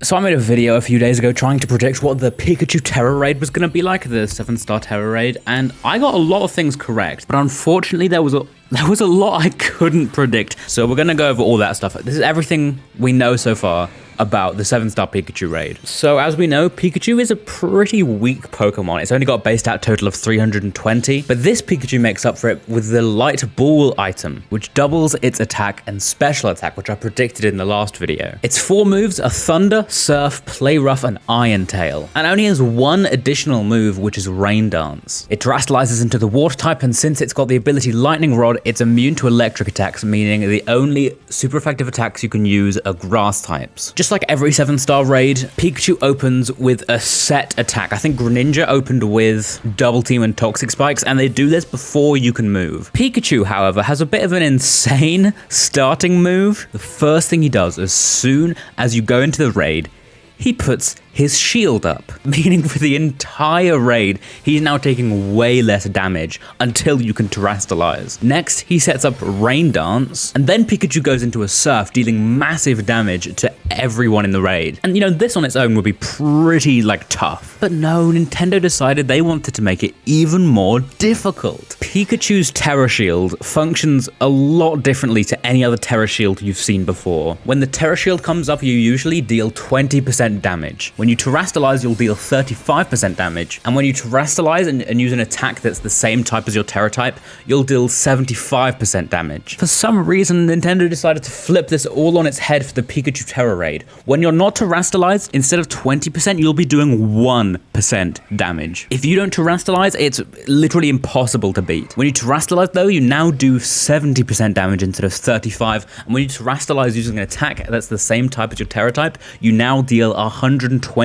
So I made a video a few days ago trying to predict what the Pikachu Tera Raid was going to be like, the 7-star Tera Raid, and I got a lot of things correct, but unfortunately there was a lot I couldn't predict. So we're going to go over all that stuff. This is everything we know so far about the 7-star Pikachu Raid. So as we know, Pikachu is a pretty weak Pokemon. It's only got a base stat total of 320, but this Pikachu makes up for it with the Light Ball item, which doubles its attack and special attack, which I predicted in the last video. Its 4 moves are Thunder, Surf, Play Rough, and Iron Tail, and only has one additional move, which is Rain Dance. It terastallizes into the Water type, and since it's got the ability Lightning Rod, it's immune to electric attacks, meaning the only super effective attacks you can use are Grass types. Just like every 7-star raid, Pikachu opens with a set attack. I think Greninja opened with Double Team and Toxic Spikes, and they do this before you can move. Pikachu, however, has a bit of an insane starting move. The first thing he does as soon as you go into the raid, he puts his shield up, meaning for the entire raid, he's now taking way less damage until you can terastallize. Next, he sets up Rain Dance, and then Pikachu goes into a Surf, dealing massive damage to everyone in the raid. And you know, this on its own would be pretty, tough. But no, Nintendo decided they wanted to make it even more difficult. Pikachu's Terra Shield functions a lot differently to any other Terra Shield you've seen before. When the Terra Shield comes up, you usually deal 20% damage. When you terastallize, you'll deal 35% damage, and when you terastallize and use an attack that's the same type as your Terra type, you'll deal 75% damage. For some reason, Nintendo decided to flip this all on its head for the Pikachu Tera Raid. When you're not terastallized, instead of 20%, you'll be doing 1% damage. If you don't terastallize, it's literally impossible to beat. When you terastallize, though, you now do 70% damage instead of 35%, and when you terastallize using an attack that's the same type as your Terra type, you now deal 120%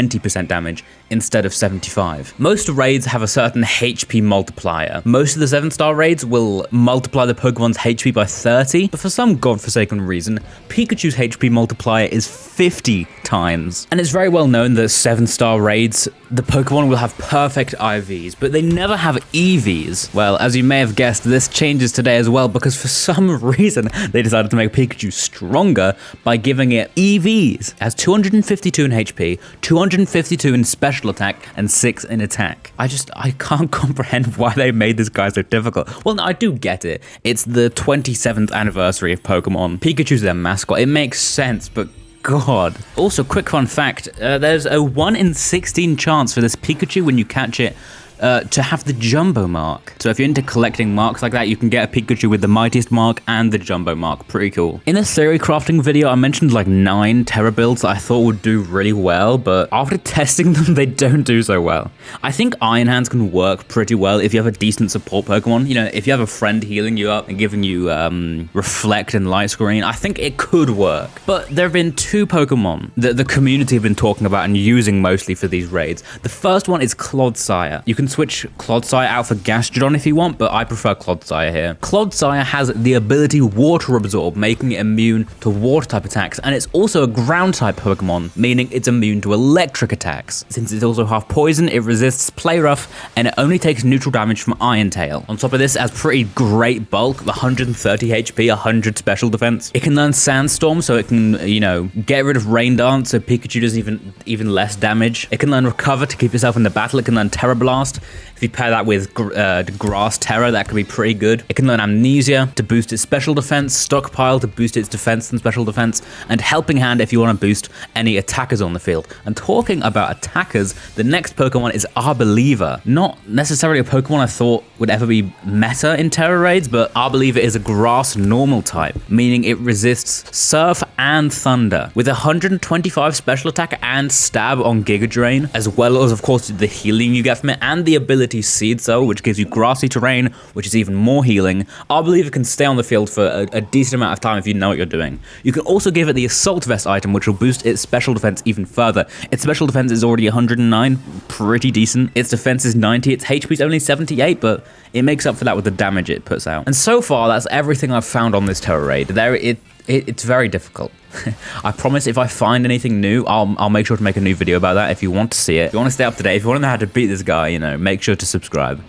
damage instead of 75%. Most raids have a certain HP multiplier. Most of the 7-star raids will multiply the Pokemon's HP by 30, but for some godforsaken reason, Pikachu's HP multiplier is 50 times. And it's very well known that 7-star raids, the Pokemon will have perfect IVs, but they never have EVs. Well, as you may have guessed, this changes today as well, because for some reason, they decided to make Pikachu stronger by giving it EVs. It has 252 in HP, 252 in special attack, and 6 in attack. I can't comprehend why they made this guy so difficult. Well, no, I do get it. It's the 27th anniversary of Pokemon. Pikachu's their mascot. It makes sense, but God. Also, quick fun fact, there's a 1 in 16 chance for this Pikachu when you catch it to have the Jumbo mark. So if you're into collecting marks like that, you can get a Pikachu with the Mightiest mark and the Jumbo mark. Pretty cool. In a theory crafting video, I mentioned 9 Terra builds that I thought would do really well, but after testing them, they don't do so well. I think Iron Hands can work pretty well if you have a decent support Pokemon. You know, if you have a friend healing you up and giving you Reflect and Light Screen, I think it could work. But there have been 2 Pokemon that the community have been talking about and using mostly for these raids. The first one is Clodsire. You can switch Clodsire out for Gastrodon if you want, but I prefer Clodsire here. Clodsire has the ability Water Absorb, making it immune to water type attacks, and it's also a ground type Pokemon, meaning it's immune to electric attacks. Since it's also half poison, it resists Play Rough, and it only takes neutral damage from Iron Tail. On top of this, it has pretty great bulk, 130 HP, 100 special defense. It can learn Sandstorm, so it can, get rid of Rain Dance, so Pikachu does even less damage. It can learn Recover to keep itself in the battle. It can learn Terra Blast. If you pair that with Grass Terra, that could be pretty good. It can learn Amnesia to boost its special defense, Stockpile to boost its defense and special defense, and Helping Hand if you want to boost any attackers on the field. And talking about attackers, the next Pokemon is Arbeliever. Not necessarily a Pokemon I thought would ever be meta in Terra Raids, but Arbeliever is a Grass normal type, meaning it resists Surf and Thunder, with 125 special attack and Stab on Giga Drain, as well as, of course, the healing you get from it, and the ability Seed Cell, which gives you grassy terrain, which is even more healing. Arbeliever can stay on the field for a decent amount of time if you know what you're doing. You can also give it the Assault Vest item, which will boost its special defense even further. Its special defense is already 109, pretty decent. Its defense is 90, its HP is only 78, but it makes up for that with the damage it puts out. And so far, that's everything I've found on this Tera Raid. It's very difficult. I promise if I find anything new, I'll make sure to make a new video about that if you want to see it. If you want to stay up to date, if you want to know how to beat this guy, make sure to subscribe.